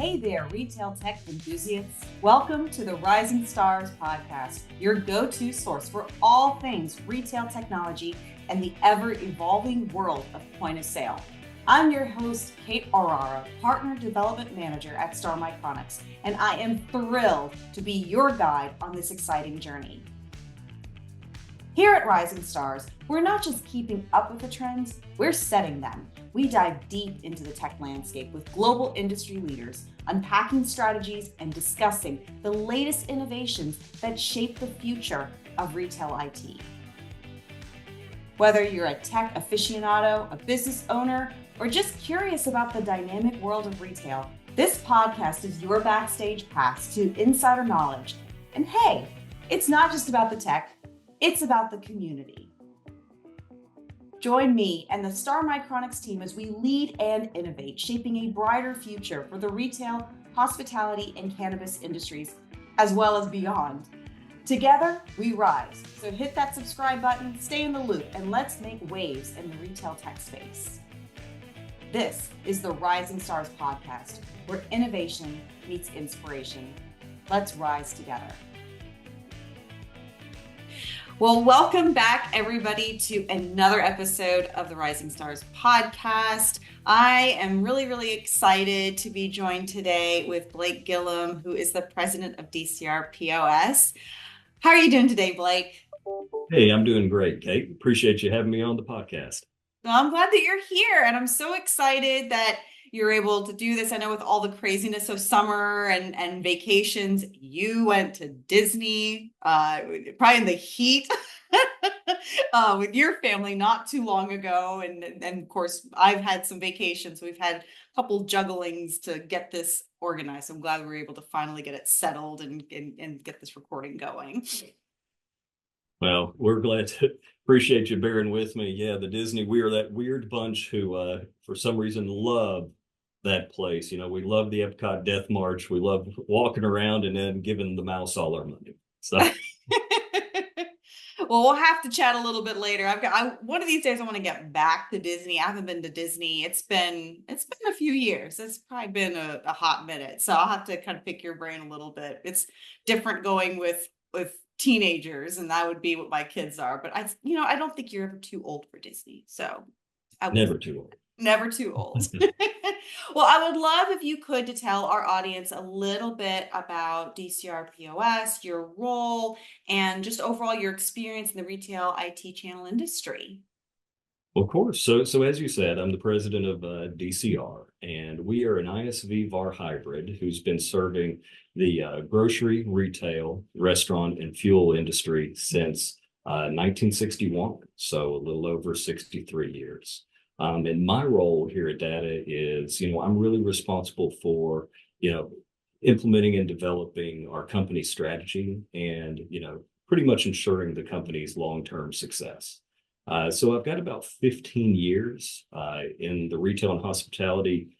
Hey there, retail tech enthusiasts. Welcome to the Rising Stars podcast, your go-to source for all things retail technology and the ever-evolving world of point of sale. I'm your host, Kate Orara, Partner Development Manager at Star Micronics, and I am thrilled to be your guide on this exciting journey. Here at Rising Stars, we're not just keeping up with the trends, we're setting them. We dive deep into the tech landscape with global industry leaders, unpacking strategies and discussing the latest innovations that shape the future of retail IT. Whether you're a tech aficionado, a business owner, or just curious about the dynamic world of retail, this podcast is your backstage pass to insider knowledge. And hey, it's not just about the tech, it's about the community. Join me and the Star Micronics team as we lead and innovate, shaping a brighter future for the retail, hospitality, and cannabis industries, as well as beyond. Together, we rise. So hit that subscribe button, stay in the loop, and let's make waves in the retail tech space. This is the Rising Stars podcast, where innovation meets inspiration. Let's rise together. Well, welcome back, everybody, to another episode of the Rising Stars podcast. I am really excited to be joined today with Blake Gillum, who is the president of DCR POS. How are you doing today, Blake? Hey, I'm doing great, Kate. Appreciate you having me on the podcast. Well, I'm glad that you're here, and I'm so excited that you're able to do this. I know with all the craziness of summer and vacations, you went to Disney, probably in the heat with your family not too long ago. And of course, I've had some vacations. We've had a couple jugglings to get this organized. So I'm glad we were able to finally get it settled and get this recording going. Well, we're glad to appreciate you bearing with me. Yeah, the Disney, we are that weird bunch who, for some reason, love that place. You know, we love the Epcot Death March. We love walking around and then giving the mouse all our money. So, well, we'll have to chat a little bit later. One of these days I want to get back to Disney. I haven't been to Disney. It's been a few years. It's probably been a hot minute. So I'll have to kind of pick your brain a little bit. It's different going with teenagers, and that would be what my kids are. But I don't think you're ever too old for Disney. So never too old. Never too old. Well, I would love if you could to tell our audience a little bit about DCR POS, your role, and just overall your experience in the retail IT channel industry. Well, of course. So as you said, I'm the president of DCR, and we are an ISV VAR hybrid who's been serving the grocery, retail, restaurant, and fuel industry since 1961. So a little over 63 years. And my role here at Data is, I'm really responsible for, implementing and developing our company strategy and, pretty much ensuring the company's long-term success. So I've got about 15 years in the retail and hospitality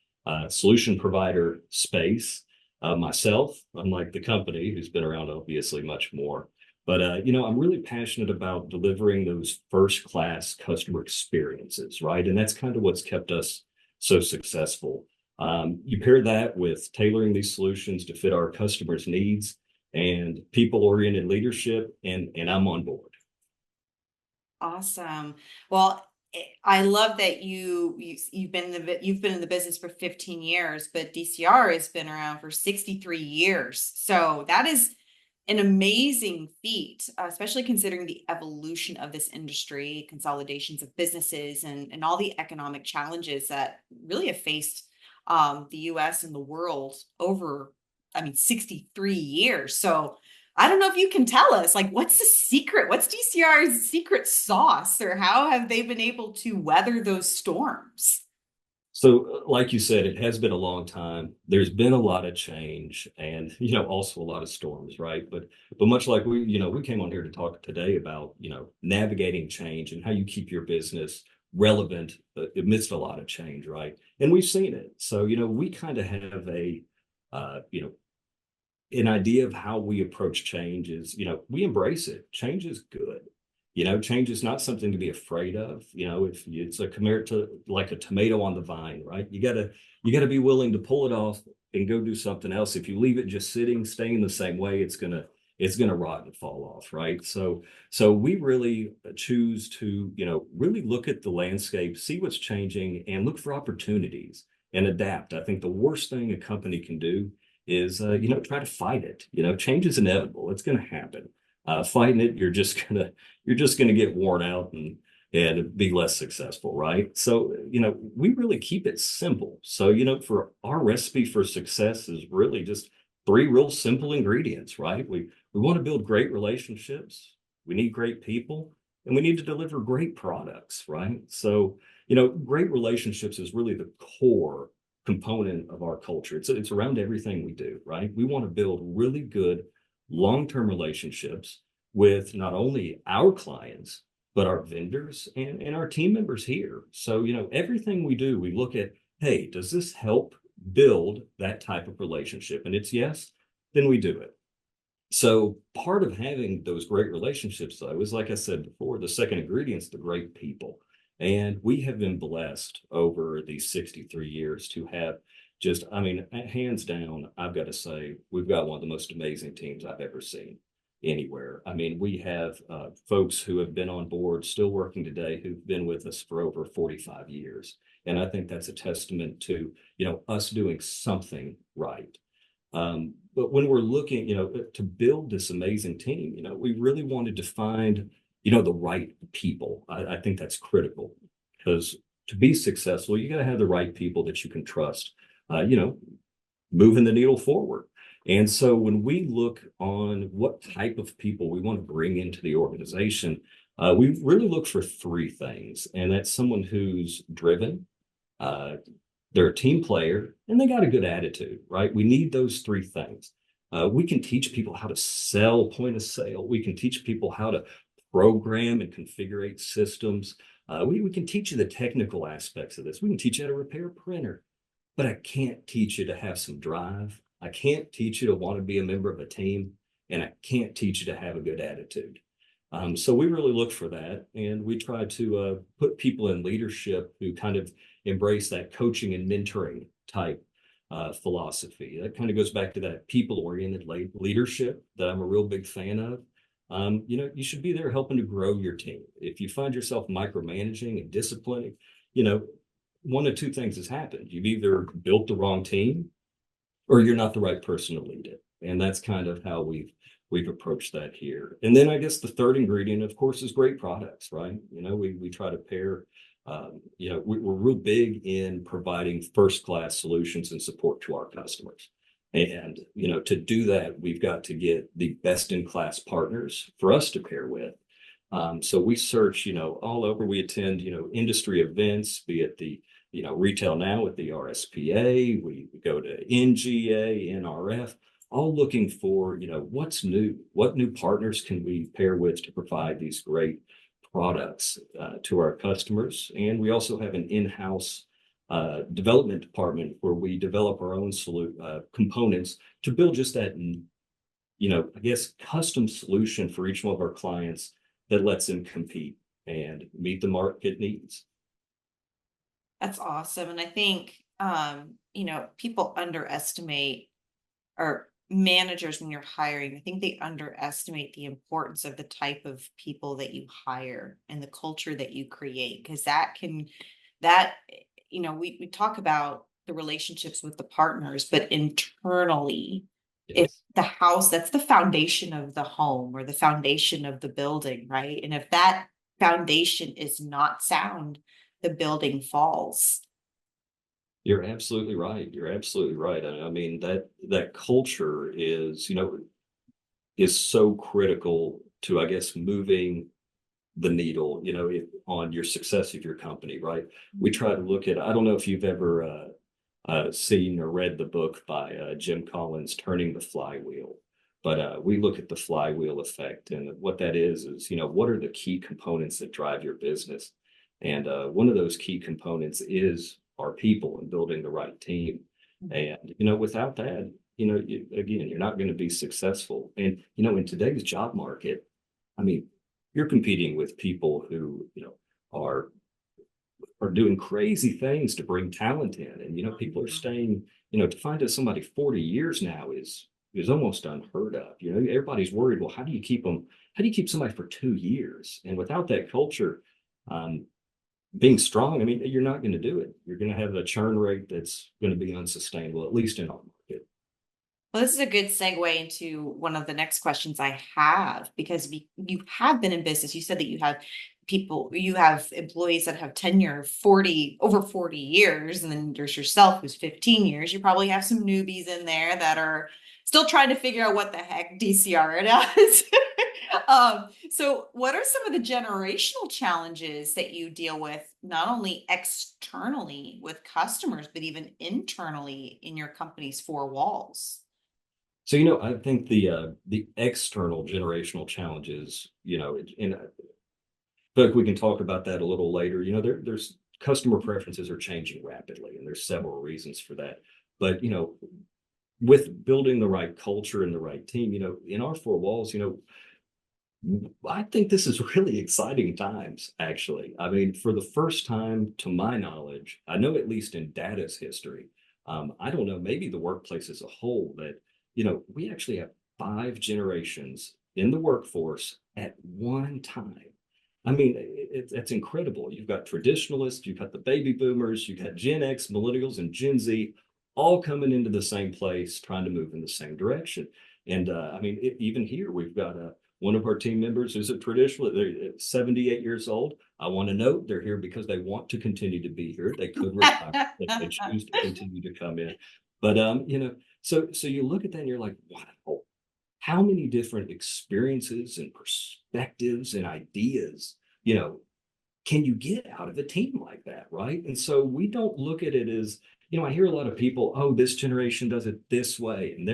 solution provider space. Myself, unlike the company, who's been around obviously much more. But, I'm really passionate about delivering those first-class customer experiences, right? And that's kind of what's kept us so successful. You pair that with tailoring these solutions to fit our customers' needs and people-oriented leadership, and I'm on board. Awesome. Well, I love that you've been in the business for 15 years, but DCR has been around for 63 years. So that is an amazing feat, especially considering the evolution of this industry, consolidations of businesses, and all the economic challenges that really have faced the US and the world over, 63 years. So I don't know if you can tell us, what's the secret? What's DCR's secret sauce, or how have they been able to weather those storms? So, like you said, it has been a long time. There's been a lot of change and, also a lot of storms, right? But much like we came on here to talk today about, navigating change and how you keep your business relevant amidst a lot of change, right? And we've seen it. So, we kind of have an idea of how we approach change is, we embrace it. Change is good. Change is not something to be afraid of. If it's like a tomato on the vine, right? You gotta be willing to pull it off, and go do something else. If you leave it just sitting, staying the same way, it's gonna rot and fall off, right? So we really choose to, really look at the landscape, see what's changing, and look for opportunities and adapt. I think the worst thing a company can do is, try to fight it. Change is inevitable. It's going to happen. Fighting it, you're just gonna get worn out and be less successful, right? So, we really keep it simple. So, for our recipe for success is really just three real simple ingredients, right? We want to build great relationships, we need great people, and we need to deliver great products, right? So, great relationships is really the core component of our culture. It's around everything we do, right? We want to build really good long-term relationships with not only our clients, but our vendors and our team members here. So, everything we do, we look at, hey, does this help build that type of relationship? And it's yes, then we do it. So part of having those great relationships, though, is like I said before, the second ingredient is the great people. And we have been blessed over these 63 years to have just, I mean, hands down, I've got to say, we've got one of the most amazing teams I've ever seen anywhere. I mean, we have folks who have been on board, still working today, who've been with us for over 45 years. And I think that's a testament to, us doing something right. But when we're looking, to build this amazing team, we really wanted to find, the right people. I think that's critical because to be successful, you got to have the right people that you can trust, moving the needle forward. And so when we look on what type of people we want to bring into the organization, we really look for three things. And that's someone who's driven, they're a team player, and they got a good attitude, right? We need those three things. We can teach people how to sell point of sale. We can teach people how to program and configure systems. We can teach you the technical aspects of this. We can teach you how to repair a printer, but I can't teach you to have some drive. I can't teach you to want to be a member of a team, and I can't teach you to have a good attitude. So we really look for that, and we try to put people in leadership who kind of embrace that coaching and mentoring type philosophy. That kind of goes back to that people-oriented leadership that I'm a real big fan of. You should be there helping to grow your team. If you find yourself micromanaging and disciplining, one of two things has happened. You've either built the wrong team or you're not the right person to lead it. And that's kind of how we've approached that here. And then I guess the third ingredient, of course, is great products, right? We try to pair, we're real big in providing first-class solutions and support to our customers. And, to do that, we've got to get the best-in-class partners for us to pair with. So we search, all over. We attend, industry events, be it the, Retail Now at the RSPA. We go to NGA, NRF, all looking for, what's new, what new partners can we pair with to provide these great products to our customers. And we also have an in-house development department where we develop our own components to build just that, I guess, custom solution for each one of our clients that lets them compete and meet the market needs. That's awesome. And I think, people underestimate, or managers, when you're hiring, I think they underestimate the importance of the type of people that you hire and the culture that you create. Because that, we talk about the relationships with the partners, but internally, if Yes. the house, that's the foundation of the home or the foundation of the building, right? And if that foundation is not sound, the building falls. You're absolutely right. You're absolutely right. I mean, that culture is so critical to, I guess, moving the needle, on your success of your company, right? We try to look at, I don't know if you've ever seen or read the book by Jim Collins, Turning the Flywheel. But we look at the flywheel effect, and what that is, what are the key components that drive your business? And one of those key components is our people and building the right team. And, without that, again, you're not going to be successful. And, in today's job market, I mean, you're competing with people who, are doing crazy things to bring talent in. And, people are staying, to find out somebody 40 years now is almost unheard of. Everybody's worried, well, how do you keep them? How do you keep somebody for 2 years? And without that culture, um, being strong, I mean, you're not going to do it. You're going to have a churn rate that's going to be unsustainable, at least in our market. Well, this is a good segue into one of the next questions I have, because you have been in business. You said that you have employees that have tenure over 40 years, and then there's yourself who's 15 years. You probably have some newbies in there that are still trying to figure out what the heck DCR it is. So what are some of the generational challenges that you deal with, not only externally with customers, but even internally in your company's four walls? So, I think the external generational challenges, and but we can talk about that a little later. There's customer preferences are changing rapidly, and there's several reasons for that. But with building the right culture and the right team, in our four walls, I think this is really exciting times, actually. I mean, for the first time, to my knowledge, I know at least in data's history, I don't know, maybe the workplace as a whole, that, we actually have 5 generations in the workforce at one time. I mean, it's incredible. You've got traditionalists, you've got the baby boomers, you've got Gen X, millennials, and Gen Z all coming into the same place, trying to move in the same direction. And I mean, even here, we've got one of our team members who's a traditional, they're 78 years old. I want to note they're here because they want to continue to be here. They could retire if they choose to continue to come in. But so you look at that and you're like, wow, how many different experiences and perspectives and ideas, can you get out of a team like that, right? And so we don't look at it as, I hear a lot of people, oh, this generation does it this way, and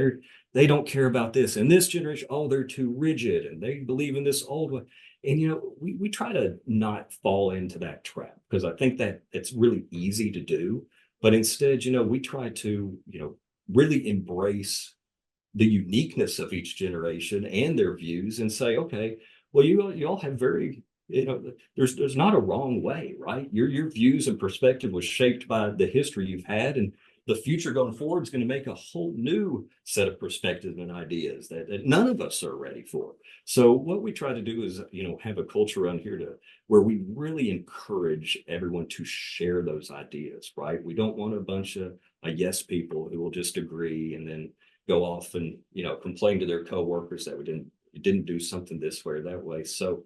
they don't care about this. And this generation, oh, they're too rigid and they believe in this old way. And we try to not fall into that trap, because I think that it's really easy to do. But instead, we try to, really embrace the uniqueness of each generation and their views, and say, okay, well, you all have very, there's not a wrong way, right? Your views and perspective was shaped by the history you've had, and the future going forward is going to make a whole new set of perspectives and ideas that none of us are ready for. So what we try to do is, have a culture around here where we really encourage everyone to share those ideas, right? We don't want a bunch of yes people who will just agree and then go off and, complain to their coworkers that we didn't do something this way or that way. So,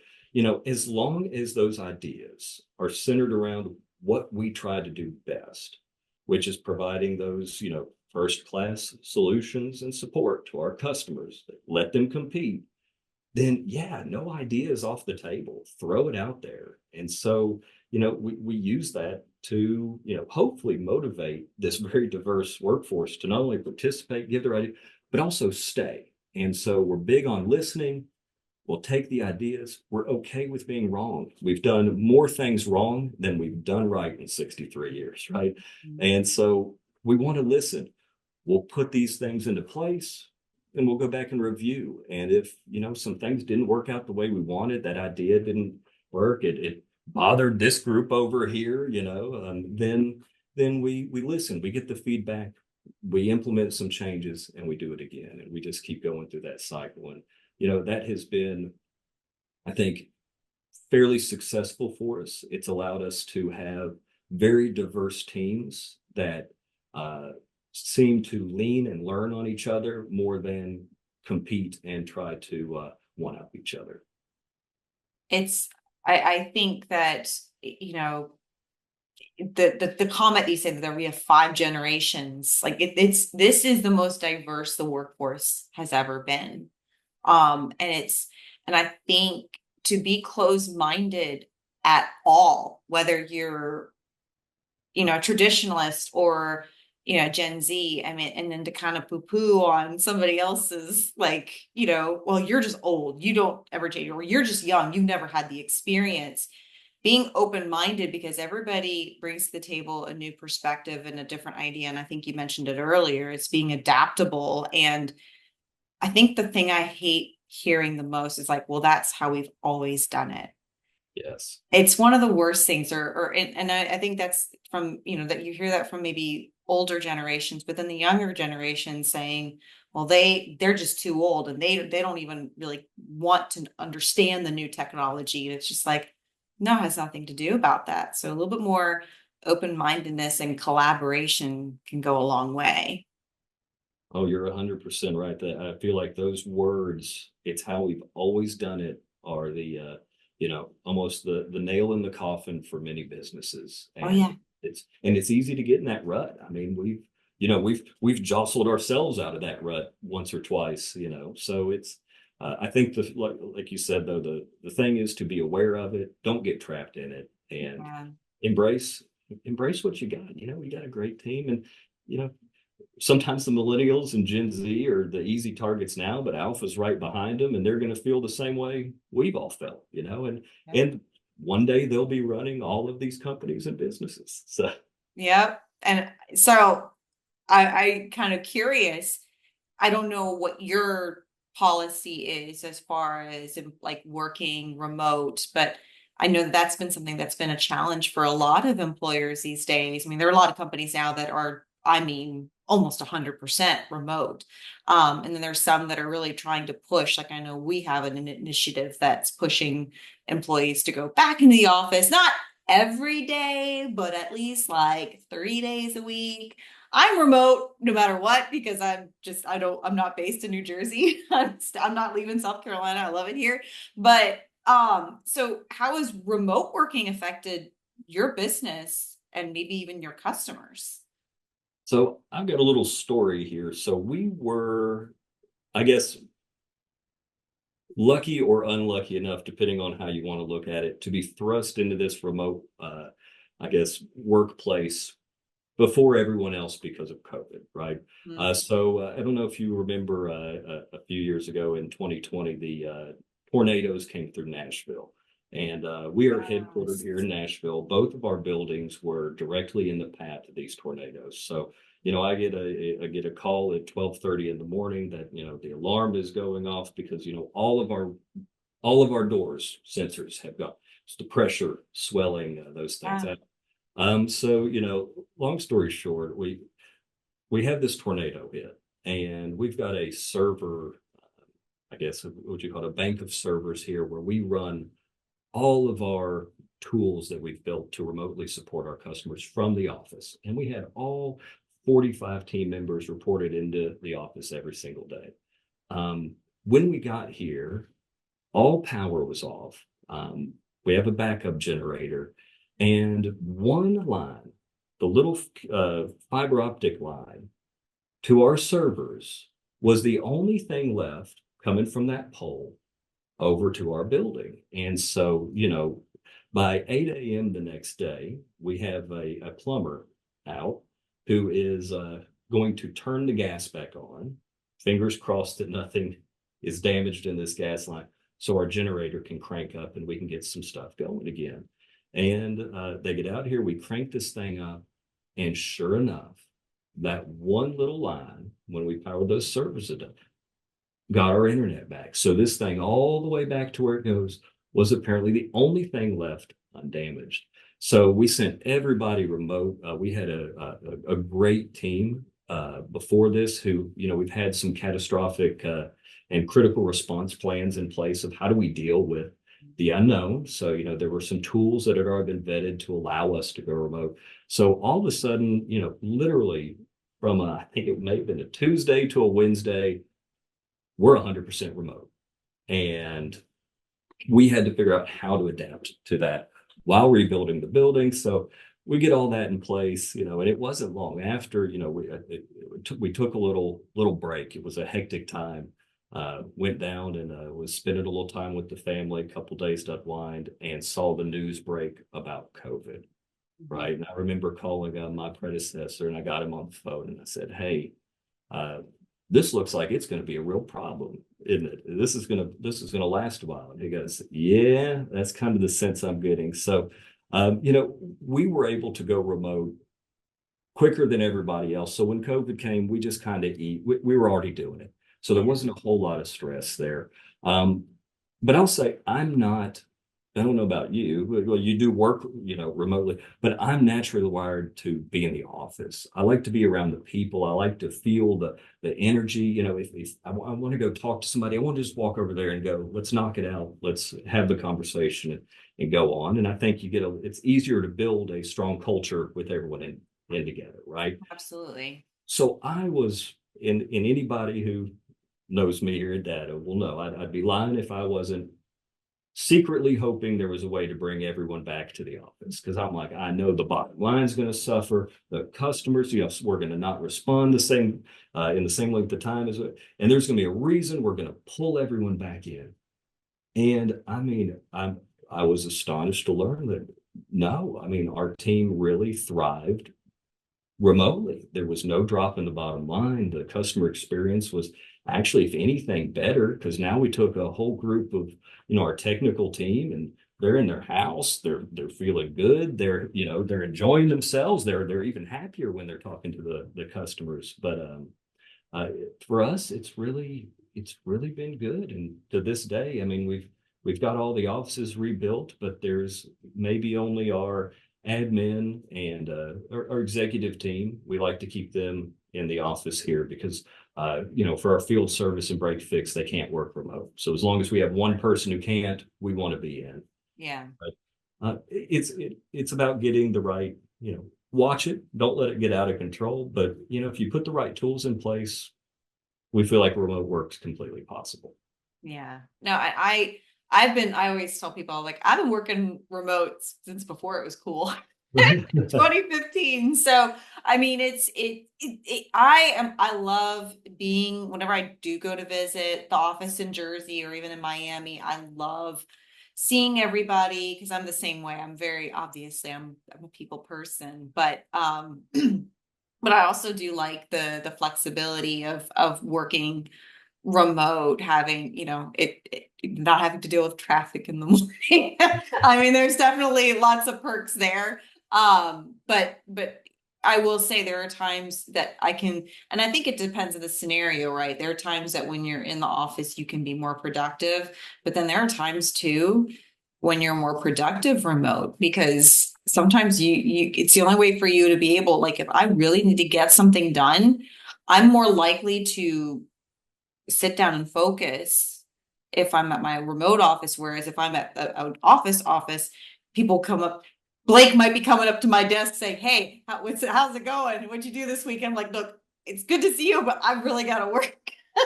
as long as those ideas are centered around what we try to do best, which is providing those, first class solutions and support to our customers, let them compete, then yeah, no idea is off the table. Throw it out there. And so, we use that to, hopefully motivate this very diverse workforce to not only participate, give their idea, but also stay. And so we're big on listening. We'll take the ideas. We're okay with being wrong. We've done more things wrong than we've done right in 63 years, right? And so we want to listen. We'll put these things into place, and we'll go back and review. And if, some things didn't work out the way we wanted, that idea didn't work, it bothered this group over here, then we listen, we get the feedback, we implement some changes, and we do it again. And we just keep going through that cycle. And, that has been, I think, fairly successful for us. It's allowed us to have very diverse teams that seem to lean and learn on each other more than compete and try to one up each other. I think that, the comment that you said that we have 5 generations, like this is the most diverse the workforce has ever been. And I think to be closed-minded at all, whether you're, a traditionalist or, Gen Z, I mean, and then to kind of poo-poo on somebody else's, like, well, you're just old, you don't ever change, or you're just young, you've never had the experience. Being open-minded, because everybody brings to the table a new perspective and a different idea. And I think you mentioned it earlier, it's being adaptable. And I think the thing I hate hearing the most is like, well, that's how we've always done it. Yes. It's one of the worst things, and I think that's from, that you hear that from maybe older generations, but then the younger generation saying, well, they're just too old and they don't even really want to understand the new technology. And it's just like, no, it has nothing to do about that. So a little bit more open-mindedness and collaboration can go a long way. Oh, you're 100% right. That I feel like those words, it's how we've always done it, are almost the nail in the coffin for many businesses. Oh And yeah. it's easy to get in that rut. I mean, we've jostled ourselves out of that rut once or twice, So I think like you said though, the thing is to be aware of it, don't get trapped in it, and Yeah. embrace embrace what you got. We got a great team, and you know sometimes the millennials and Gen Z are the easy targets now, but Alpha's right behind them, and they're going to feel the same way we've all felt, and one day they'll be running all of these companies and businesses. So, Yep. And so I kind of curious. I don't know what your policy is as far as like working remote, but I know that that's been something that's been a challenge for a lot of employers these days. I mean, there are a lot of companies now that are, I mean, almost 100% remote. And then there's some that are really trying to push, like I know we have an initiative that's pushing employees to go back into the office, not every day, but at least like 3 days a week. I'm remote no matter what because I'm not based in New Jersey. I'm not leaving South Carolina. I love it here. But so how has remote working affected your business and maybe even your customers? so I've got a little story here. So we were, I guess, lucky or unlucky enough, depending on how you want to look at it, to be thrust into this remote, I guess, workplace before everyone else because of COVID, right? Mm. I don't know if you remember a few years ago in 2020, the tornadoes came through Nashville. And we are headquartered Yes. here in Nashville. Both of our buildings were directly in the path of these tornadoes. So, I get a call at 12:30 in the morning that, the alarm is going off because, all of our doors sensors have got, it's the pressure swelling, those things. Yeah. So, long story short, we have this tornado hit, and we've got a server, I guess what you call a bank of servers here, where we run all of our tools that we've built to remotely support our customers from the office. And we had all 45 team members reported into the office every single day. When we got here, all power was off. We have a backup generator, and one line, the little fiber optic line to our servers, was the only thing left coming from that pole over to our building. And so, by 8 a.m. the next day, we have a plumber out who is going to turn the gas back on. Fingers crossed that nothing is damaged in this gas line, so our generator can crank up and we can get some stuff going again. And they get out here, we crank this thing up, and sure enough, that one little line, when we powered those servers up, got our internet back. So this thing, all the way back to where it goes, was apparently the only thing left undamaged. So we sent everybody remote. We had a great team before this who, we've had some catastrophic and critical response plans in place of how do we deal with the unknown. So, there were some tools that had already been vetted to allow us to go remote. So all of a sudden, literally from I think it may have been a Tuesday to a Wednesday, we're 100% remote. And we had to figure out how to adapt to that while rebuilding the building. So we get all that in place, and it wasn't long after, we took a little break. It was a hectic time. Went down and was spending a little time with the family, a couple days to unwind, and saw the news break about COVID. Right. And I remember calling my predecessor, and I got him on the phone, and I said, hey, this looks like it's going to be a real problem, isn't it? This is going to last a while. And he goes, yeah, that's kind of the sense I'm getting. So, we were able to go remote quicker than everybody else. So when COVID came, we just kind of we were already doing it. So there wasn't a whole lot of stress there. But I'll say I'm not I don't know about you. Well, you do work, remotely, but I'm naturally wired to be in the office. I like to be around the people. I like to feel the energy. If I want to go talk to somebody, I want to just walk over there and go, let's knock it out. Let's have the conversation and go on. And I think it's easier to build a strong culture with everyone in together, right? Absolutely. So I was in anybody who knows me here at Data will know I'd be lying if I wasn't secretly hoping there was a way to bring everyone back to the office, because I'm like, I know the bottom line's going to suffer, the customers, we're going to not respond the same in the same length of time and there's going to be a reason we're going to pull everyone back in. And I mean, I was astonished to learn that no, I mean, our team really thrived remotely. There was no drop in the bottom line. The customer experience was actually, if anything, better, because now we took a whole group of, our technical team, and they're in their house. They're feeling good. They're enjoying themselves. They're even happier when they're talking to the customers. But uh, for us, it's really been good. And to this day, I mean, we've got all the offices rebuilt, but there's maybe only our admin and our executive team. We like to keep them in the office here because for our field service and break fix, they can't work remote. So as long as we have one person who can't, we want to be in. Yeah. But it's about getting the right, watch it, don't let it get out of control. But if you put the right tools in place, we feel like remote work's completely possible. Yeah. No, I always tell people, like, I've been working remote since before it was cool. 2015. So, I mean, I love being, whenever I do go to visit the office in Jersey or even in Miami, I love seeing everybody, because I'm the same way. I'm very, obviously, I'm a people person, but, but I also do like the flexibility of working remote, having, it not having to deal with traffic in the morning. I mean, there's definitely lots of perks there. But I will say there are times that I can, and I think it depends on the scenario, right? There are times that when you're in the office, you can be more productive, but then there are times too when you're more productive remote, because sometimes it's the only way for you to be able, like, if I really need to get something done, I'm more likely to sit down and focus if I'm at my remote office. Whereas if I'm at an office, people come up. Blake might be coming up to my desk saying, "Hey, how's it going? What'd you do this weekend?" I'm like, "Look, it's good to see you, but I've really got to work."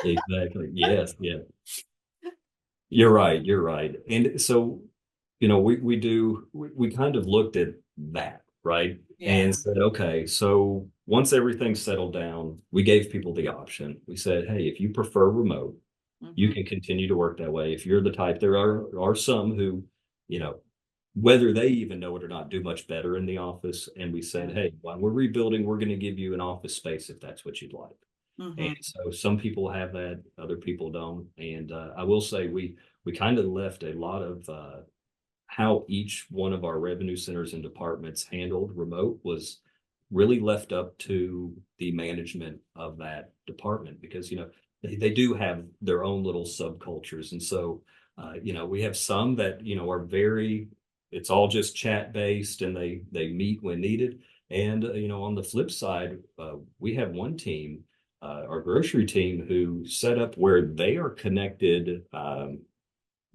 Exactly. Yes. Yeah. You're right. You're right. And so, we kind of looked at that, right? Yeah. And said, okay, so once everything's settled down, we gave people the option. We said, hey, if you prefer remote, you Mhm. can continue to work that way. If you're the type, there are some who, you know, whether they even know it or not, do much better in the office. And we said, Yeah. hey, while we're rebuilding, we're going to give you an office space if that's what you'd like. And Mhm. so some people have that, other people don't. And I will say we kind of left a lot of how each one of our revenue centers and departments handled remote was really left up to the management of that department, because they do have their own little subcultures. And so we have some that are very, it's all just chat based, and they meet when needed. And on the flip side, we have one team, our grocery team, who set up where they are connected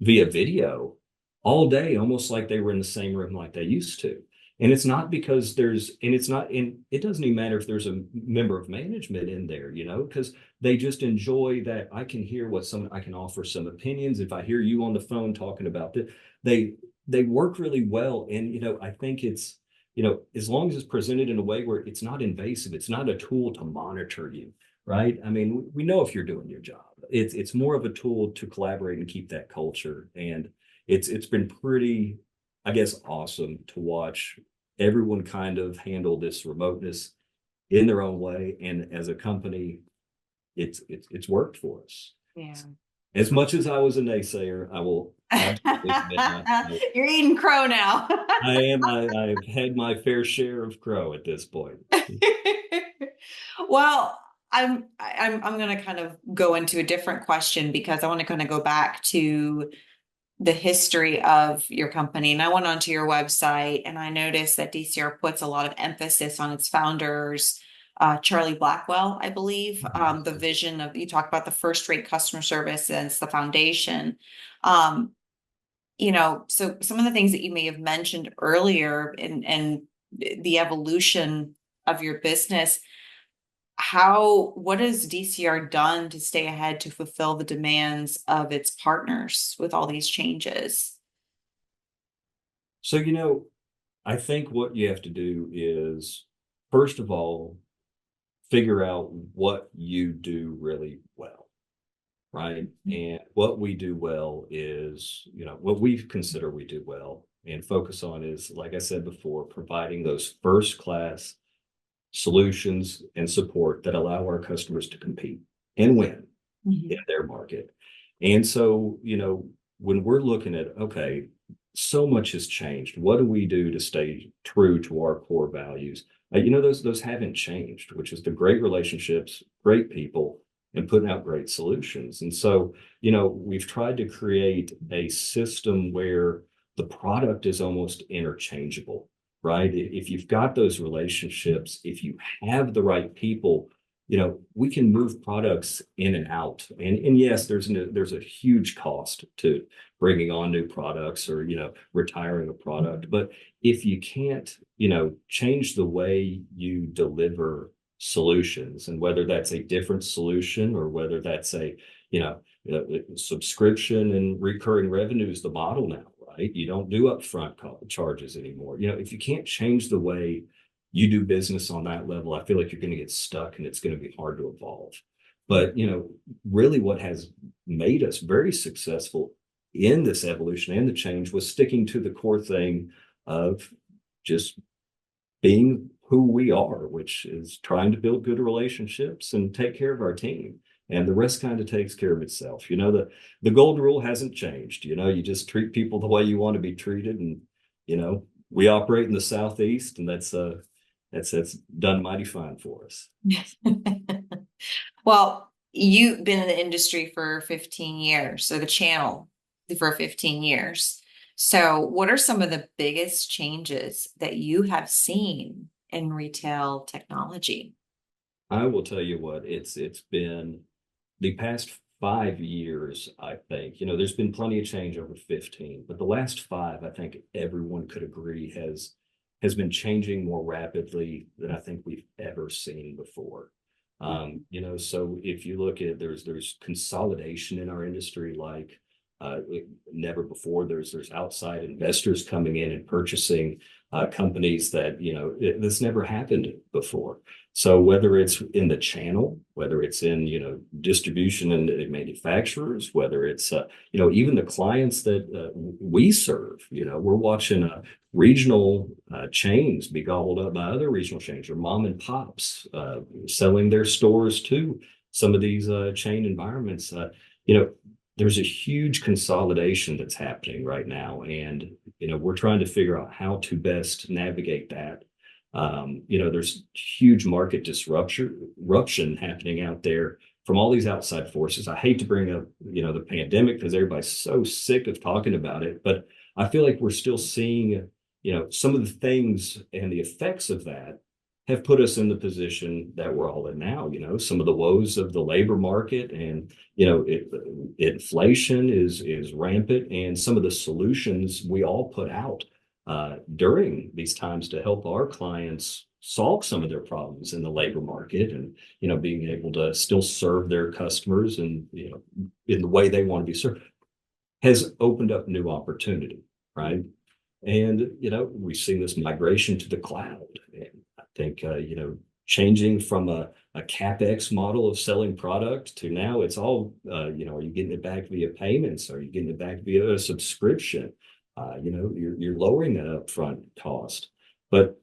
via video all day, almost like they were in the same room like they used to. And it's not because it doesn't even matter if there's a member of management in there, because they just enjoy that. I can offer some opinions. If I hear you on the phone talking about this, they work really well. And, I think it's, as long as it's presented in a way where it's not invasive, it's not a tool to monitor you, right? I mean, we know if you're doing your job. It's more of a tool to collaborate and keep that culture. And it's been pretty, I guess, awesome to watch everyone kind of handle this remoteness in their own way. And as a company, it's worked for us. Yeah. As much as I was a naysayer, I will absolutely admit You're eating crow now. I've had my fair share of crow at this point. Well, I'm going to kind of go into a different question, because I want to kind of go back to the history of your company, and I went onto your website and I noticed that DCR puts a lot of emphasis on its founders, Charlie Blackwell, I believe. The vision of, you talk about the first rate customer service and it's the foundation. Um, so some of the things that you may have mentioned earlier and the evolution of your business, what has DCR done to stay ahead to fulfill the demands of its partners with all these changes? So, I think what you have to do is, first of all, figure out what you do really well, right? And what we do well is, what we consider we do well and focus on is, like I said before, providing those first class solutions and support that allow our customers to compete and win in their market. And so, when we're looking at, okay, so much has changed. What do we do to stay true to our core values? Those haven't changed, which is the great relationships, great people, and putting out great solutions. And so, we've tried to create a system where the product is almost interchangeable, right? If you've got those relationships, if you have the right people, we can move products in and out. And yes, there's a huge cost to bringing on new products or, retiring a product. But if you can't, change the way you deliver solutions, and whether that's a different solution or whether that's a, subscription and recurring revenue is the model now, right? You don't do upfront charges anymore. If you can't change the way you do business on that level, I feel like you're going to get stuck and it's going to be hard to evolve. But, really what has made us very successful in this evolution and the change was sticking to the core thing of just being who we are, which is trying to build good relationships and take care of our team. And the rest kind of takes care of itself. The golden rule hasn't changed. You just treat people the way you want to be treated. And, we operate in the Southeast, and that's done mighty fine for us. Well, you've been in the industry for 15 years, so the channel for 15 years. So what are some of the biggest changes that you have seen in retail technology? I will tell you what, it's been the past 5 years, I think. There's been plenty of change over 15, but the last 5, I think everyone could agree has been changing more rapidly than I think we've ever seen before. So if you look at, there's consolidation in our industry like never before. There's outside investors coming in and purchasing companies that, this never happened before. So whether it's in the channel, whether it's in, distribution and manufacturers, whether it's, even the clients that we serve, we're watching regional chains be gobbled up by other regional chains or mom and pops selling their stores to some of these chain environments. There's a huge consolidation that's happening right now. And, we're trying to figure out how to best navigate that. There's huge market disruption happening out there from all these outside forces. I hate to bring up, the pandemic because everybody's so sick of talking about it, but I feel like we're still seeing, some of the things and the effects of that have put us in the position that we're all in now. Some of the woes of the labor market and, inflation is rampant, and some of the solutions we all put out during these times to help our clients solve some of their problems in the labor market and, being able to still serve their customers and, in the way they want to be served has opened up new opportunity, right? And, we've seen this migration to the cloud. And I think, changing from a CapEx model of selling product to now it's all, are you getting it back via payments? Are you getting it back via a subscription? You're lowering that upfront cost. But,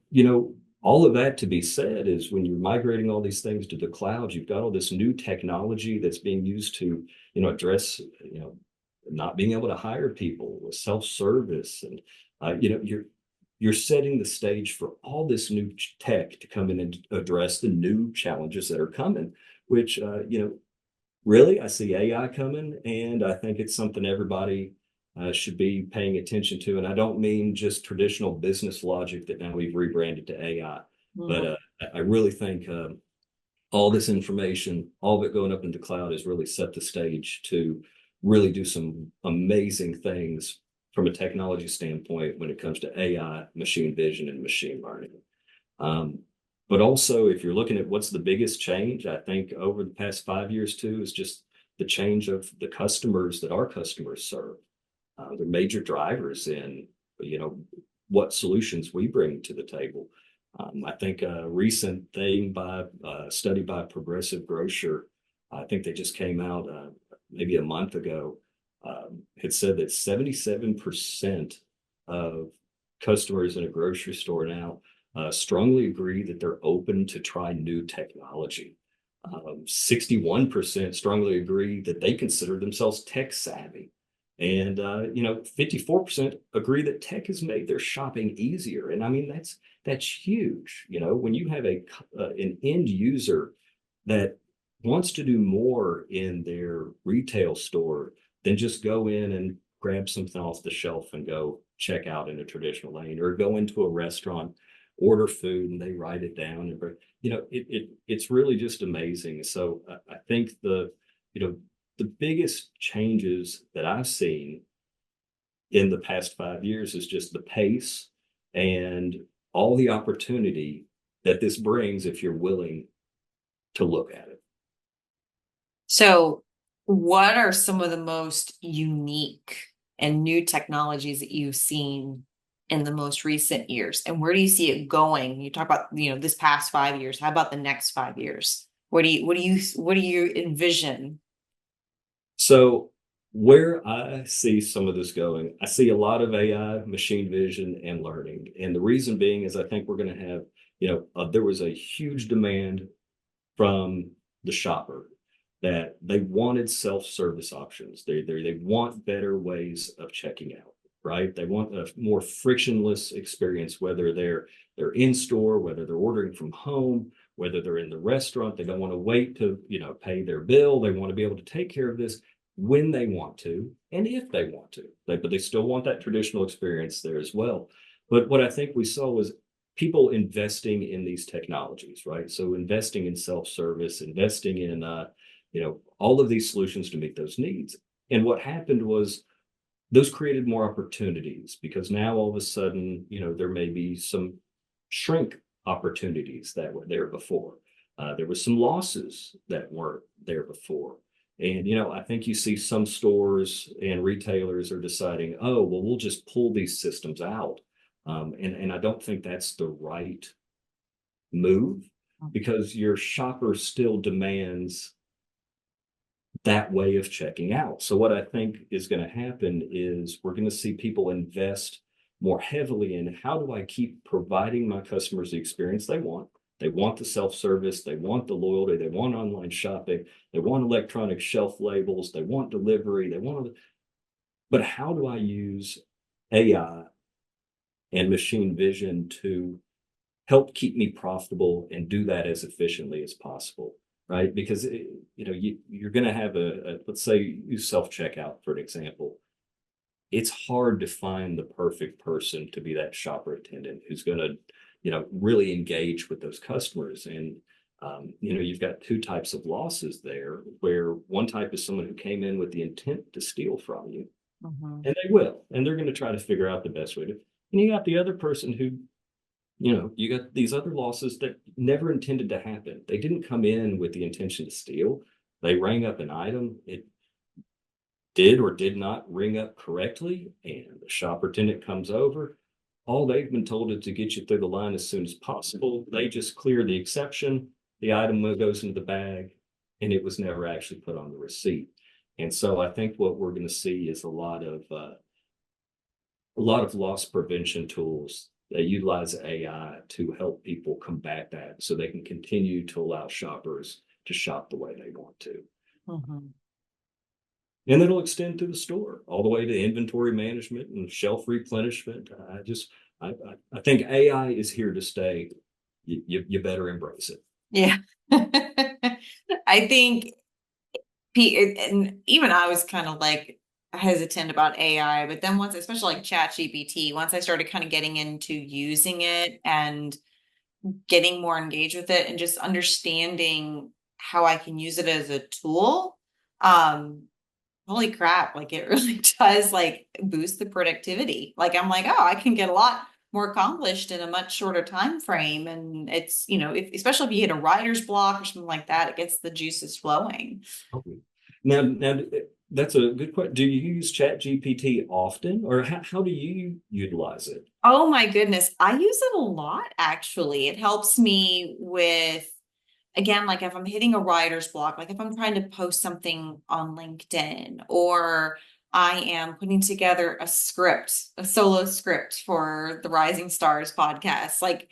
all of that to be said is when you're migrating all these things to the cloud, you've got all this new technology that's being used to, address, not being able to hire people with self-service. And, you're setting the stage for all this new tech to come in and address the new challenges that are coming, which, really, I see AI coming, and I think it's something everybody should be paying attention to. And I don't mean just traditional business logic that now we've rebranded to AI, but I really think all this information, all of it going up into the cloud, has really set the stage to really do some amazing things from a technology standpoint when it comes to AI, machine vision, and machine learning. But also, if you're looking at what's the biggest change, I think over the past 5 years too, is just the change of the customers that our customers serve. They're major drivers in, what solutions we bring to the table. I think a recent thing by a study by Progressive Grocer, I think they just came out maybe a month ago, had said that 77% of customers in a grocery store now strongly agree that they're open to try new technology. 61% strongly agree that they consider themselves tech savvy. And 54% agree that tech has made their shopping easier. And I mean, that's huge. When you have an end user that wants to do more in their retail store than just go in and grab something off the shelf and go check out in a traditional lane, or go into a restaurant, order food, and they write it down. And it's really just amazing. So I think the biggest changes that I've seen in the past 5 years is just the pace and all the opportunity that this brings if you're willing to look at it. So, what are some of the most unique and new technologies that you've seen in the most recent years? And where do you see it going? You talk about, this past 5 years. How about the next 5 years? What do you envision? So where I see some of this going, I see a lot of AI, machine vision, and learning. And the reason being is I think we're going to have, there was a huge demand from the shopper that they wanted self-service options. They want better ways of checking out, right? They want a more frictionless experience, whether they're in store, whether they're ordering from home, whether they're in the restaurant. They don't want to wait to, pay their bill. They want to be able to take care of this when they want to and if they want to. But they still want that traditional experience there as well. But what I think we saw was people investing in these technologies, right? So investing in self-service, investing in all of these solutions to meet those needs. And what happened was those created more opportunities, because now all of a sudden, there may be some shrink opportunities that were there before. There was some losses that weren't there before. And, I think you see some stores and retailers are deciding, oh, well, we'll just pull these systems out. And I don't think that's the right move, because your shopper still demands that way of checking out. So what I think is going to happen is we're going to see people invest more heavily in, how do I keep providing my customers the experience they want? They want the self-service, they want the loyalty, they want online shopping, they want electronic shelf labels, they want delivery, but how do I use AI and machine vision to help keep me profitable and do that as efficiently as possible? Right? Because you're going to have let's say you self-checkout, for an example. It's hard to find the perfect person to be that shopper attendant who's going to, really engage with those customers. And, you've got two types of losses there, where one type is someone who came in with the intent to steal from you, and they will, and they're going to try to figure out the best way to. And you got the other person who, you got these other losses that never intended to happen. They didn't come in with the intention to steal. They rang up an item. It did or did not ring up correctly, and the shop attendant comes over. All they've been told is to get you through the line as soon as possible. They just clear the exception. The item goes into the bag, and it was never actually put on the receipt. And so I think what we're going to see is a lot of loss prevention tools that utilize AI to help people combat that, so they can continue to allow shoppers to shop the way they want to. And it'll extend to the store, all the way to inventory management and shelf replenishment. I think AI is here to stay. You better embrace it. Yeah. I think, and even I was kind of like, hesitant about AI, but then once, especially like ChatGPT, once I started kind of getting into using it and getting more engaged with it and just understanding how I can use it as a tool, holy crap, like it really does like boost the productivity. Like I'm like, oh, I can get a lot more accomplished in a much shorter time frame. And it's, especially if you hit a writer's block or something like that, it gets the juices flowing. Okay. Now, that's a good question. Do you use ChatGPT often, or how do you utilize it? Oh my goodness. I use it a lot, actually. It helps me with, again, like if I'm hitting a writer's block, like if I'm trying to post something on LinkedIn, or I am putting together a script, a solo script for the Rising Stars podcast, like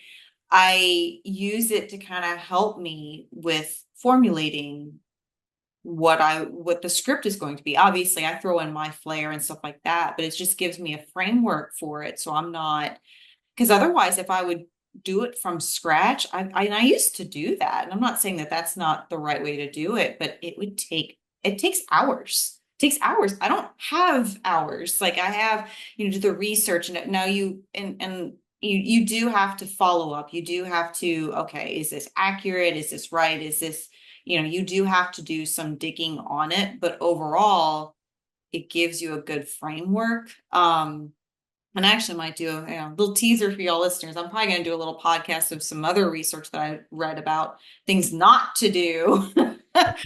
I use it to kind of help me with formulating what the script is going to be. Obviously, I throw in my flair and stuff like that, but it just gives me a framework for it. So I'm not, because otherwise, if I would do it from scratch, and I used to do that, and I'm not saying that that's not the right way to do it, but it takes hours. It takes hours. I don't have hours. Like I have, do the research, and now you do have to follow up. You do have to, okay, is this accurate? Is this right? Is this, you do have to do some digging on it, but overall, it gives you a good framework. And I actually might do a little teaser for y'all listeners. I'm probably going to do a little podcast of some other research that I read about things not to do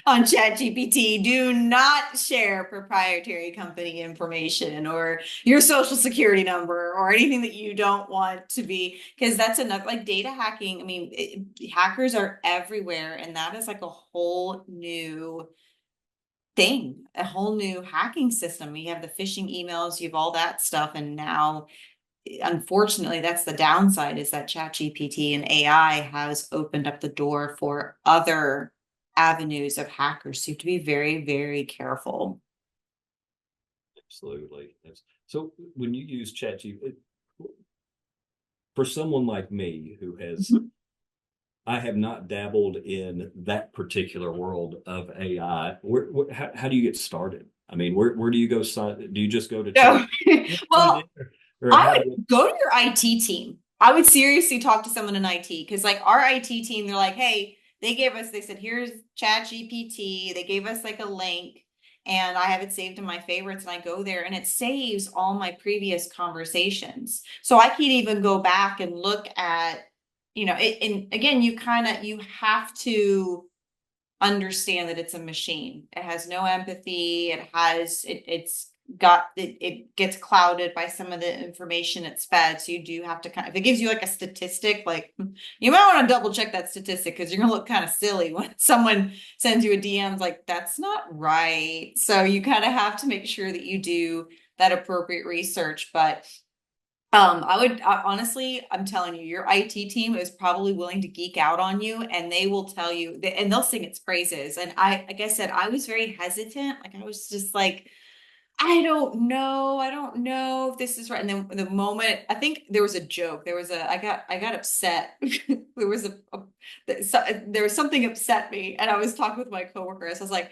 on ChatGPT. Do not share proprietary company information or your social security number or anything that you don't want to be, because that's enough. Like data hacking, I mean, hackers are everywhere, and that is like a whole new thing, a whole new hacking system. You have the phishing emails, you have all that stuff. And now, unfortunately, that's the downside, is that ChatGPT and AI has opened up the door for other avenues of hackers. So you have to be very, very careful. Absolutely. So when you use ChatGPT, for someone like me who has, I have not dabbled in that particular world of AI. How do you get started? I mean, where do you go? Do you just go to So, chat? well, Or I how do would go to your IT team. I would seriously talk to someone in IT, because like our IT team, they're like, hey, they said, here's Chat GPT. They gave us like a link, and I have it saved in my favorites, and I go there and it saves all my previous conversations. So I can even go back and look at, and again, you have to understand that it's a machine. It has no empathy. It gets clouded by some of the information it's fed. So you do have to if it gives you like a statistic, like you might want to double check that statistic, because you're gonna look kind of silly when someone sends you a DM like that's not right. So you kind of have to make sure that you do that appropriate research. But honestly, I'm telling you, your IT team is probably willing to geek out on you, and they will tell you, and they'll sing its praises. And like I said, I was very hesitant. Like I was just like, I don't know. I don't know if this is right. And then the moment, I think there was a joke, I got upset. There was there was something upset me, and I was talking with my coworkers. I was like,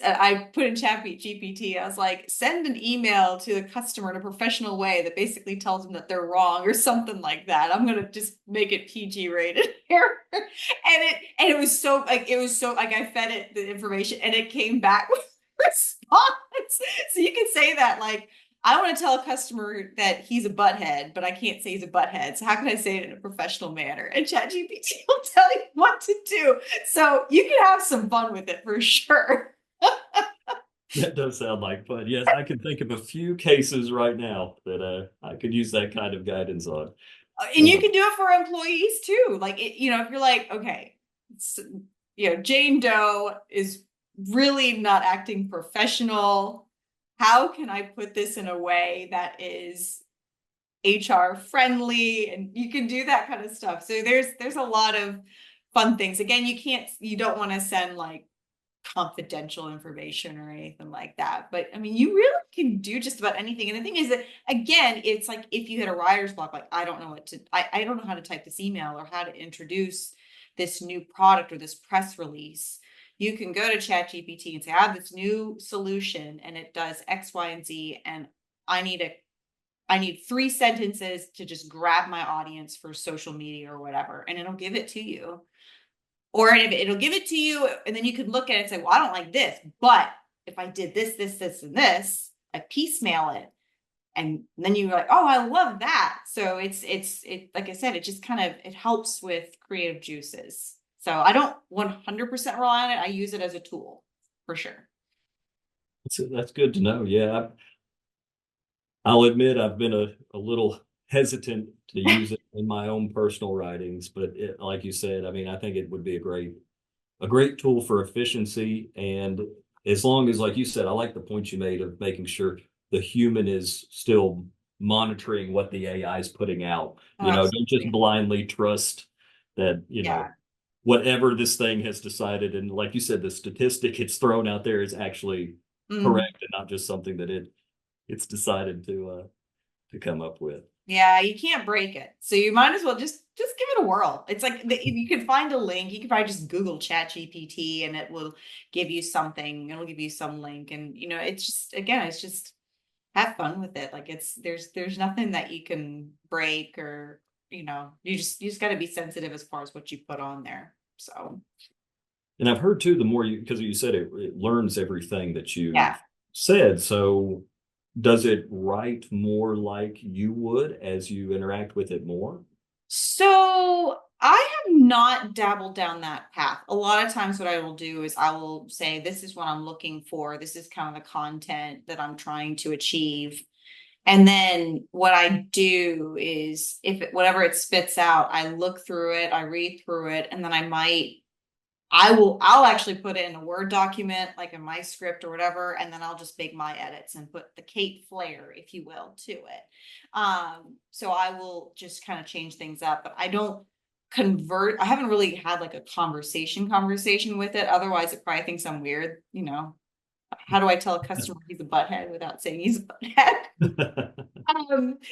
I put in chat GPT. I was like, send an email to the customer in a professional way that basically tells them that they're wrong or something like that. I'm gonna just make it PG rated here. And it was so like I fed it the information, and it came back with a response. So you can say that, like, I want to tell a customer that he's a butthead, but I can't say he's a butthead. So how can I say it in a professional manner? And ChatGPT will tell you what to do. So you can have some fun with it for sure. That does sound like fun. Yes, I can think of a few cases right now that I could use that kind of guidance on. And you can do it for employees too. Like, if you're like, okay, Jane Doe is really not acting professional. How can I put this in a way that is HR friendly? And you can do that kind of stuff. So there's a lot of fun things. Again, you don't want to send like confidential information or anything like that. But I mean, you really can do just about anything. And the thing is that, again, it's like if you hit a writer's block, like I don't know I don't know how to type this email or how to introduce this new product or this press release. you can go to ChatGPT and say, I have this new solution and it does X, Y, and Z, and I need 3 sentences to just grab my audience for social media or whatever, and it'll give it to you. Or it'll give it to you, and then you can look at it and say, well, I don't like this, but if I did this, this, this, and this, I piecemeal it. And then you're like, oh, I love that. So it's like I said, it just kind of, it helps with creative juices. So I don't 100% rely on it. I use it as a tool for sure. That's good to know. Yeah. I'll admit I've been a little hesitant to use it in my own personal writings, but like you said, I mean, I think it would be a great tool for efficiency. And as long as, like you said, I like the point you made of making sure the human is still monitoring what the AI is putting out. Don't just blindly trust that, whatever this thing has decided. And like you said, the statistic it's thrown out there is actually correct and not just something that it's decided to come up with. Yeah, you can't break it. So you might as well just give it a whirl. It's like you can find a link. You can probably just Google ChatGPT and it will give you something. It'll give you some link. And it's just, again, it's just have fun with it. Like there's nothing that you can break, or you just got to be sensitive as far as what you put on there. So. And I've heard too, the more because you said it learns everything that you said. So does it write more like you would as you interact with it more? So I have not dabbled down that path. A lot of times what I will do is I will say, this is what I'm looking for. This is kind of the content that I'm trying to achieve. And then what I do is whatever it spits out, I look through it, I read through it, and then I'll actually put it in a Word document, like in my script or whatever, and then I'll just make my edits and put the Kate flair, if you will, to it. So I will just kind of change things up, but I don't convert. I haven't really had like a conversation with it. Otherwise it probably thinks I'm weird. How do I tell a customer he's a butthead without saying he's a butthead?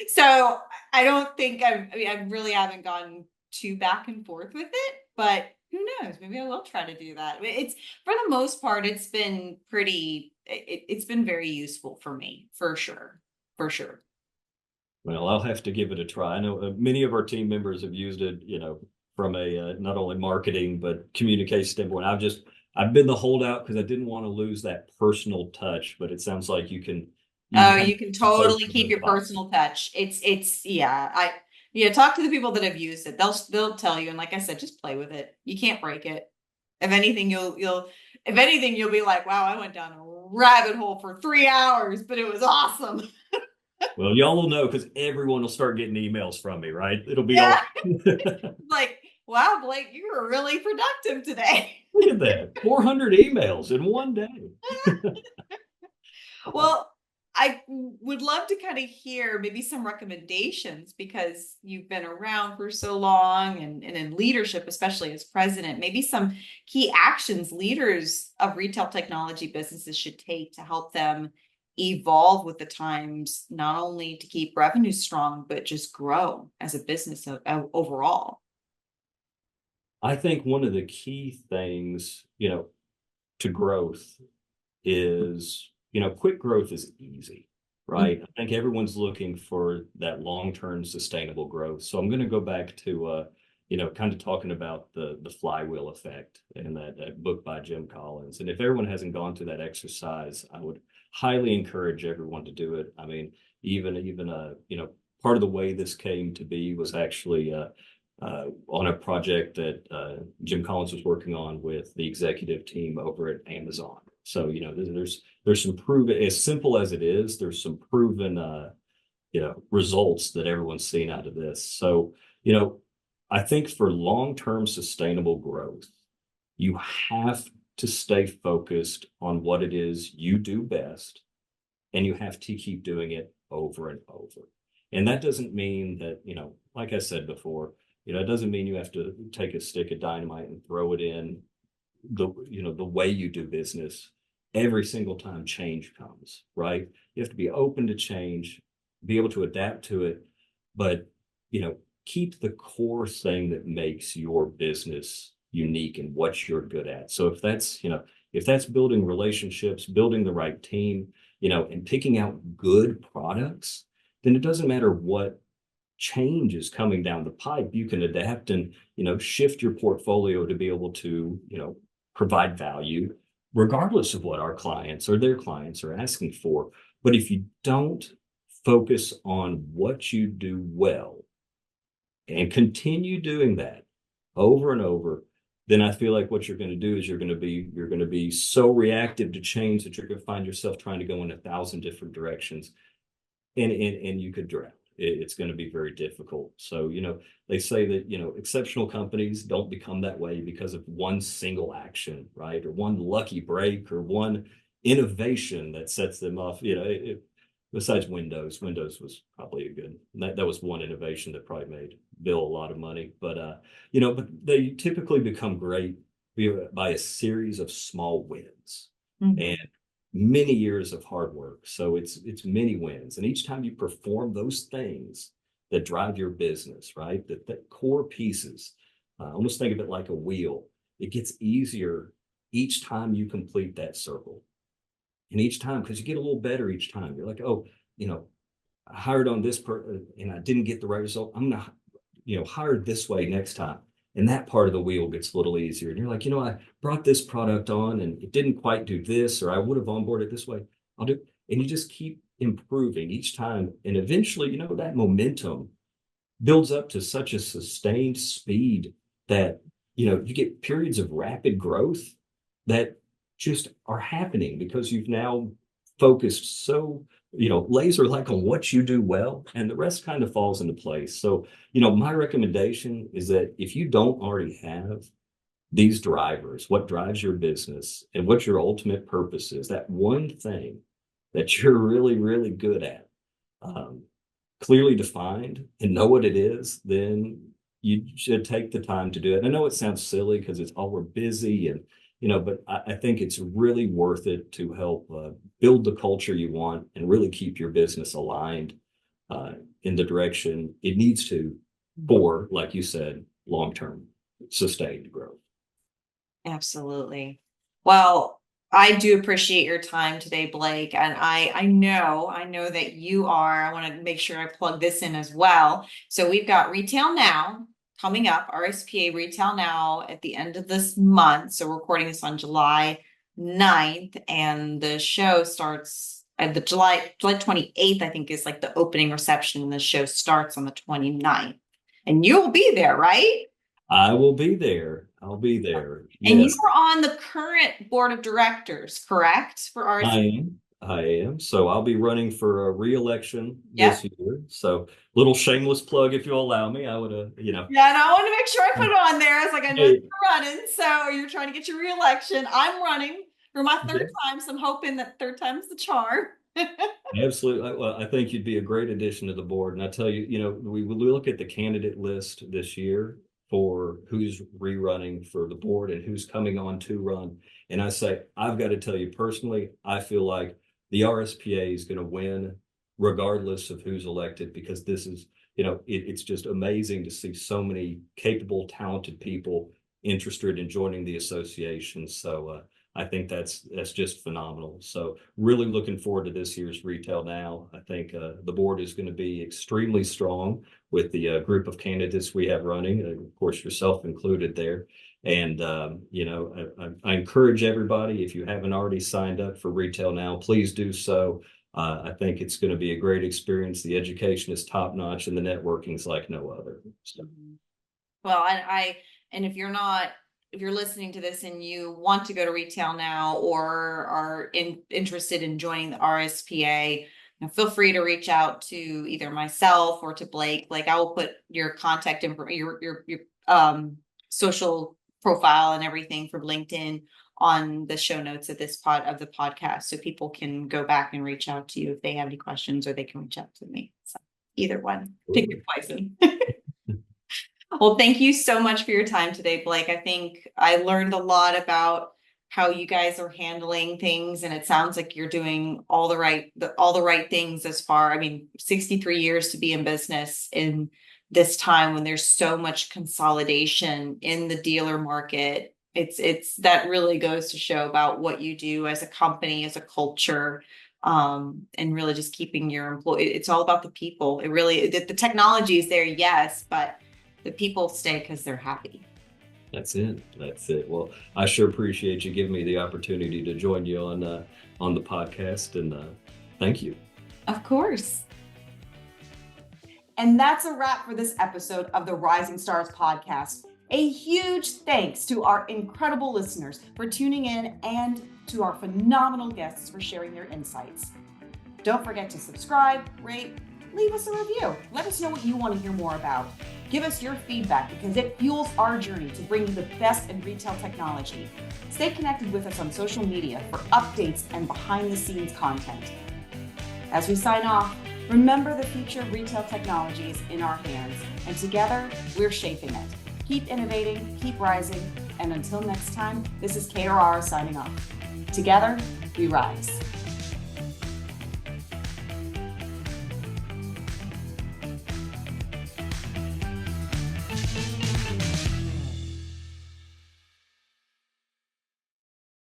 So I don't think I really haven't gone too back and forth with it, but who knows? Maybe I will try to do that. It's, for the most part, it's been it's been very useful for me, for sure. Well, I'll have to give it a try. I know many of our team members have used it, from a not only marketing, but communication standpoint. I've been the holdout because I didn't want to lose that personal touch, but it sounds like you can. You can totally keep your personal touch. Talk to the people that have used it. They'll tell you. And like I said, just play with it. You can't break it. If anything, you'll be like, wow, I went down a rabbit hole for 3 hours, but it was awesome. Well, y'all will know because everyone will start getting emails from me, right? It'll be like, wow, Blake, you were really productive today. Look at that. 400 emails in one day. Well, I would love to kind of hear maybe some recommendations, because you've been around for so long and in leadership, especially as president, maybe some key actions leaders of retail technology businesses should take to help them evolve with the times, not only to keep revenue strong, but just grow as a business overall. I think one of the key things, to growth is, quick growth is easy, right? I think everyone's looking for that long-term sustainable growth. So I'm going to go back to, kind of talking about the flywheel effect and that book by Jim Collins. And if everyone hasn't gone through that exercise, I would highly encourage everyone to do it. I mean, even part of the way this came to be was actually on a project that Jim Collins was working on with the executive team over at Amazon. So, there's some proven, as simple as it is, there's some proven, results that everyone's seen out of this. So, I think for long-term sustainable growth, you have to stay focused on what it is you do best, and you have to keep doing it over and over. And that doesn't mean that, like I said before, it doesn't mean you have to take a stick of dynamite and throw it in the way you do business. Every single time change comes, right? You have to be open to change, be able to adapt to it, but, keep the core thing that makes your business unique in what you're good at. So if that's building relationships, building the right team, and picking out good products, then it doesn't matter what change is coming down the pipe. You can adapt and, shift your portfolio to be able to, provide value regardless of what our clients or their clients are asking for. But if you don't focus on what you do well and continue doing that over and over, then I feel like what you're going to do is you're going to be so reactive to change that you're going to find yourself trying to go in 1,000 different directions, and you could drown. It's going to be very difficult. So, they say that, exceptional companies don't become that way because of one single action, right? Or one lucky break or one innovation that sets them off. Besides Windows was probably that was one innovation that probably made Bill a lot of money. But, but they typically become great by a series of small wins. Mm-hmm. And many years of hard work. So it's many wins. And each time you perform those things that drive your business, right? That core pieces, almost think of it like a wheel. It gets easier each time you complete that circle. And each time, because you get a little better each time. You're like, oh, I hired on this and I didn't get the right result. I'm going to, hire this way next time. And that part of the wheel gets a little easier. And you're like, I brought this product on and it didn't quite do this, or I would have onboarded this way. And you just keep improving each time. And eventually, that momentum builds up to such a sustained speed that, you get periods of rapid growth that just are happening because you've now focused so laser like on what you do well, and the rest kind of falls into place. So, my recommendation is that if you don't already have these drivers, what drives your business and what your ultimate purpose is, that one thing that you're really, really good at, clearly defined and know what it is, then you should take the time to do it. And I know it sounds silly because we're busy and, but I think it's really worth it to help build the culture you want and really keep your business aligned in the direction it needs to for, like you said, long-term sustained growth. Absolutely. Well, I do appreciate your time today, Blake. And I know that I want to make sure I plug this in as well. So we've got Retail Now coming up, RSPA Retail Now at the end of this month. So we're recording this on July 9th, and the show starts at the July 28th, I think, is like the opening reception, and the show starts on the 29th. And you'll be there, right? I will be there. I'll be there. And yes. You are on the current board of directors, correct? For RSPA? I am. So I'll be running for a re-election this year. So little shameless plug, if you'll allow me. I would, Yeah, and I want to make sure I put it on there. It's like, I know you're running, so you're trying to get your re-election. I'm running for my third time, so I'm hoping that third time's the charm. Absolutely. Well, I think you'd be a great addition to the board. And I tell you, we look at the candidate list this year for who's rerunning for the board and who's coming on to run. And I say, I've got to tell you personally, I feel like the RSPA is going to win regardless of who's elected, because this is, it's just amazing to see so many capable, talented people interested in joining the association. So I think that's just phenomenal. So really looking forward to this year's Retail Now. I think the board is going to be extremely strong with the group of candidates we have running, of course, yourself included there. And, I encourage everybody, if you haven't already signed up for Retail Now, please do so. I think it's going to be a great experience. The education is top notch and the networking is like no other. So. Well, and if you're listening to this and you want to go to Retail Now or are interested in joining the RSPA, feel free to reach out to either myself or to Blake. Like, I will put your contact information, your social profile and everything from LinkedIn on the show notes of the podcast, so people can go back and reach out to you if they have any questions, or they can reach out to me. So either one, pick your poison. Well, thank you so much for your time today, Blake. I think I learned a lot about how you guys are handling things, and it sounds like you're doing all the right things as far. 63 years to be in business in this time when there's so much consolidation in the dealer market. It's that really goes to show about what you do as a company, as a culture, and really just keeping your employee. It's all about the people. It really, the technology is there, yes, but the people stay because they're happy. That's it. That's it. Well, I sure appreciate you giving me the opportunity to join you on the podcast, and thank you. Of course. And that's a wrap for this episode of the Rising Stars podcast. A huge thanks to our incredible listeners for tuning in and to our phenomenal guests for sharing their insights. Don't forget to subscribe, rate, leave us a review. Let us know what you want to hear more about. Give us your feedback because it fuels our journey to bring you the best in retail technology. Stay connected with us on social media for updates and behind-the-scenes content. As we sign off, remember the future of retail technology is in our hands, and together, we're shaping it. Keep innovating, keep rising, and until next time, this is Kate Orara signing off. Together, we rise.